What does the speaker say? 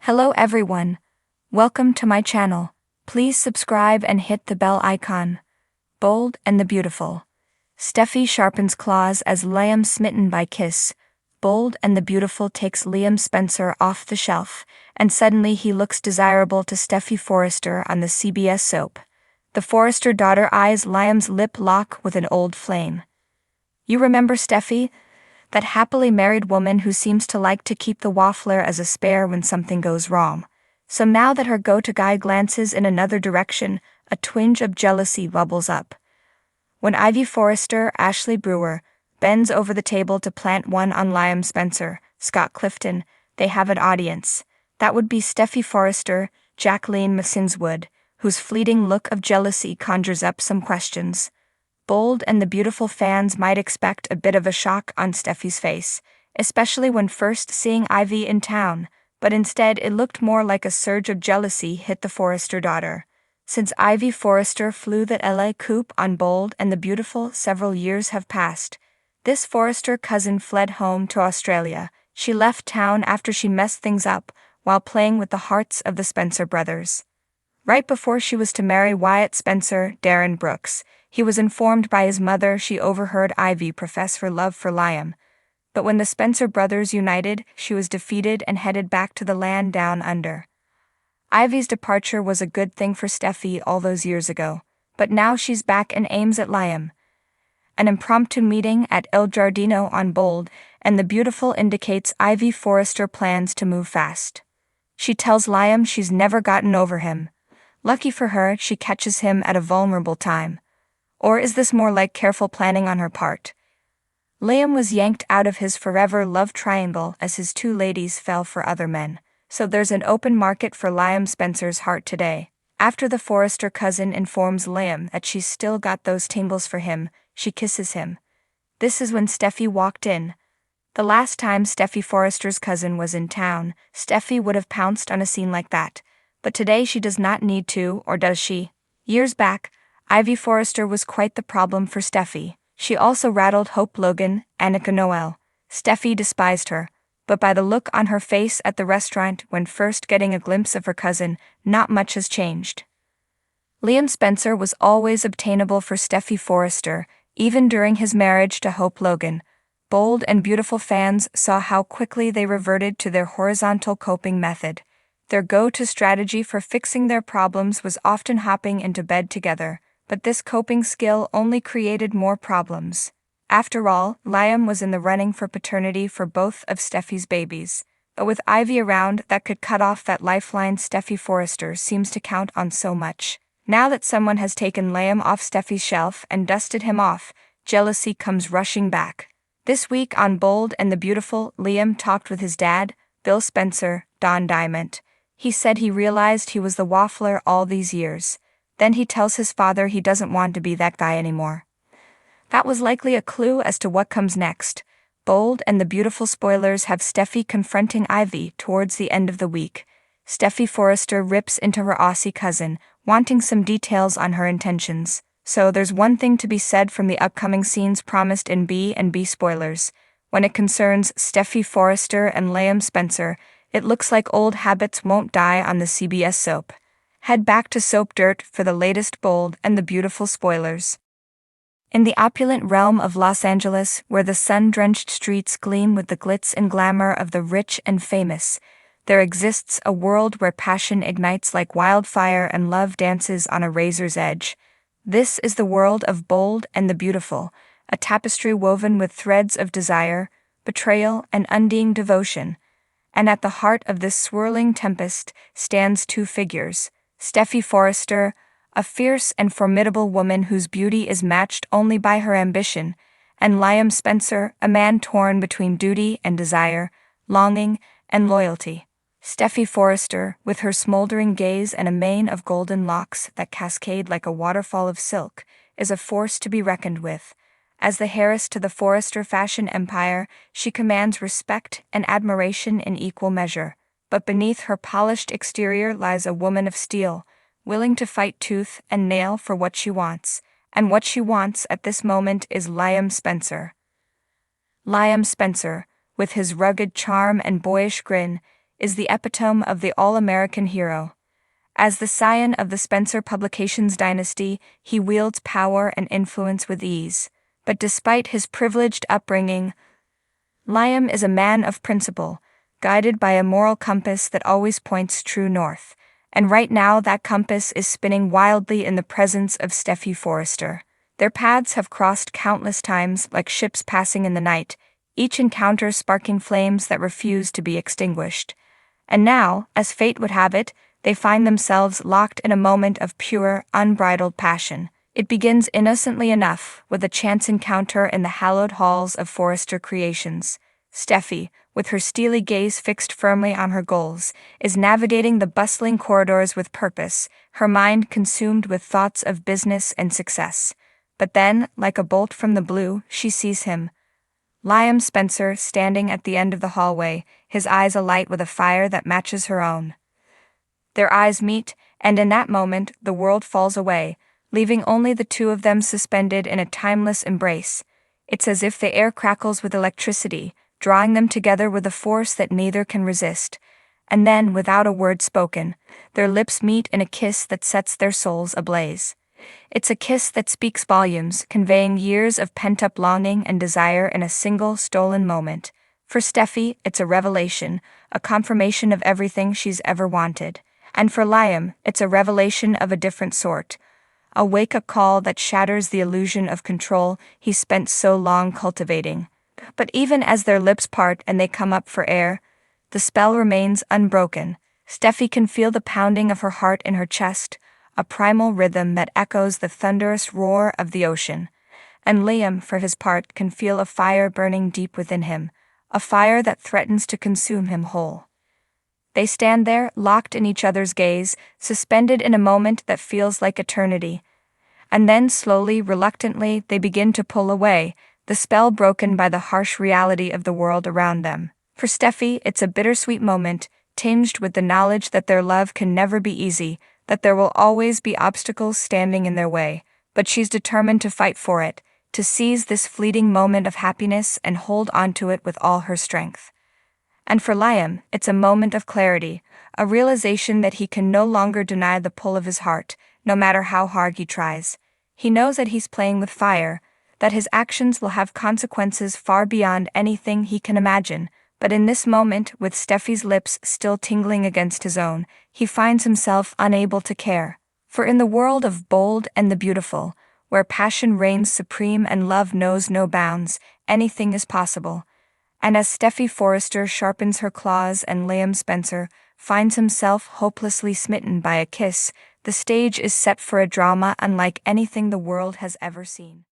Hello everyone. Welcome to my channel. Please subscribe and hit the bell icon. Bold and the Beautiful. Steffy sharpens claws as Liam smitten by kiss. Bold and the Beautiful takes Liam Spencer off the shelf, and suddenly he looks desirable to Steffy Forrester on the CBS soap. The Forrester daughter eyes Liam's lip lock with an old flame. You remember Steffy? That happily married woman who seems to like to keep the waffler as a spare when something goes wrong. So now that her go-to guy glances in another direction, a twinge of jealousy bubbles up. When Ivy Forrester, Ashley Brewer, bends over the table to plant one on Liam Spencer, Scott Clifton, they have an audience. That would be Steffy Forrester, Jacqueline Massinswood, whose fleeting look of jealousy conjures up some questions. Bold and the Beautiful fans might expect a bit of a shock on Steffy's face, especially when first seeing Ivy in town, but instead it looked more like a surge of jealousy hit the Forrester daughter. Since Ivy Forrester flew the LA coupe on Bold and the Beautiful, several years have passed. This Forrester cousin fled home to Australia. She left town after she messed things up while playing with the hearts of the Spencer brothers. Right before she was to marry Wyatt Spencer, Darren Brooks, he was informed by his mother she overheard Ivy profess her love for Liam. But when the Spencer brothers united, she was defeated and headed back to the land down under. Ivy's departure was a good thing for Steffy all those years ago, but now she's back and aims at Liam. An impromptu meeting at El Giardino on Bold and the Beautiful indicates Ivy Forrester plans to move fast. She tells Liam she's never gotten over him. Lucky for her, she catches him at a vulnerable time. Or is this more like careful planning on her part? Liam was yanked out of his forever love triangle as his two ladies fell for other men, so there's an open market for Liam Spencer's heart today. After the Forrester cousin informs Liam that she's still got those tingles for him, she kisses him. This is when Steffy walked in. The last time Steffy Forrester's cousin was in town, Steffy would have pounced on a scene like that, but today she does not need to, or does she? Years back, Ivy Forrester was quite the problem for Steffy. She also rattled Hope Logan, Annika Noel. Steffy despised her, but by the look on her face at the restaurant when first getting a glimpse of her cousin, not much has changed. Liam Spencer was always obtainable for Steffy Forrester, even during his marriage to Hope Logan. Bold and Beautiful fans saw how quickly they reverted to their horizontal coping method. Their go-to strategy for fixing their problems was often hopping into bed together, but this coping skill only created more problems. After all, Liam was in the running for paternity for both of Steffy's babies, but with Ivy around that could cut off that lifeline Steffy Forrester seems to count on so much. Now that someone has taken Liam off Steffy's shelf and dusted him off, jealousy comes rushing back. This week on Bold and the Beautiful, Liam talked with his dad, Bill Spencer, Don Diamond. He said he realized he was the waffler all these years. Then he tells his father he doesn't want to be that guy anymore. That was likely a clue as to what comes next. Bold and the Beautiful spoilers have Steffy confronting Ivy towards the end of the week. Steffy Forrester rips into her Aussie cousin, wanting some details on her intentions. So there's one thing to be said from the upcoming scenes promised in B&B spoilers. When it concerns Steffy Forrester and Liam Spencer, it looks like old habits won't die on the CBS soap. Head back to Soap Dirt for the latest Bold and the Beautiful spoilers. In the opulent realm of Los Angeles, where the sun-drenched streets gleam with the glitz and glamour of the rich and famous, there exists a world where passion ignites like wildfire and love dances on a razor's edge. This is the world of Bold and the Beautiful, a tapestry woven with threads of desire, betrayal, and undying devotion. And at the heart of this swirling tempest stands two figures. Steffy Forrester, a fierce and formidable woman whose beauty is matched only by her ambition, and Liam Spencer, a man torn between duty and desire, longing and loyalty. Steffy Forrester, with her smoldering gaze and a mane of golden locks that cascade like a waterfall of silk, is a force to be reckoned with. As the heiress to the Forrester fashion empire, she commands respect and admiration in equal measure. But beneath her polished exterior lies a woman of steel, willing to fight tooth and nail for what she wants. And what she wants at this moment is Liam Spencer. Liam Spencer, with his rugged charm and boyish grin, is the epitome of the all-American hero. As the scion of the Spencer Publications dynasty, he wields power and influence with ease. But despite his privileged upbringing, Liam is a man of principle, guided by a moral compass that always points true north. And right now that compass is spinning wildly in the presence of Steffy Forrester. Their paths have crossed countless times like ships passing in the night, each encounter sparking flames that refuse to be extinguished. And now, as fate would have it, they find themselves locked in a moment of pure, unbridled passion. It begins innocently enough, with a chance encounter in the hallowed halls of Forrester Creations. Steffy, with her steely gaze fixed firmly on her goals, is navigating the bustling corridors with purpose, her mind consumed with thoughts of business and success. But then, like a bolt from the blue, she sees him. Liam Spencer, standing at the end of the hallway, his eyes alight with a fire that matches her own. Their eyes meet, and in that moment, the world falls away, leaving only the two of them suspended in a timeless embrace. It's as if the air crackles with electricity, drawing them together with a force that neither can resist. And then, without a word spoken, their lips meet in a kiss that sets their souls ablaze. It's a kiss that speaks volumes, conveying years of pent-up longing and desire in a single, stolen moment. For Steffy, it's a revelation, a confirmation of everything she's ever wanted. And for Liam, it's a revelation of a different sort. A wake-up call that shatters the illusion of control he spent so long cultivating. But even as their lips part and they come up for air, the spell remains unbroken. Steffy can feel the pounding of her heart in her chest, a primal rhythm that echoes the thunderous roar of the ocean. And Liam, for his part, can feel a fire burning deep within him, a fire that threatens to consume him whole. They stand there, locked in each other's gaze, suspended in a moment that feels like eternity. And then, slowly, reluctantly, they begin to pull away, the spell broken by the harsh reality of the world around them. For Steffy, it's a bittersweet moment, tinged with the knowledge that their love can never be easy, that there will always be obstacles standing in their way. But she's determined to fight for it, to seize this fleeting moment of happiness and hold onto it with all her strength. And for Liam, it's a moment of clarity, a realization that he can no longer deny the pull of his heart, no matter how hard he tries. He knows that he's playing with fire, that his actions will have consequences far beyond anything he can imagine, but in this moment, with Steffy's lips still tingling against his own, he finds himself unable to care. For in the world of bold and the beautiful, where passion reigns supreme and love knows no bounds, anything is possible. And as Steffy Forrester sharpens her claws and Liam Spencer finds himself hopelessly smitten by a kiss, the stage is set for a drama unlike anything the world has ever seen.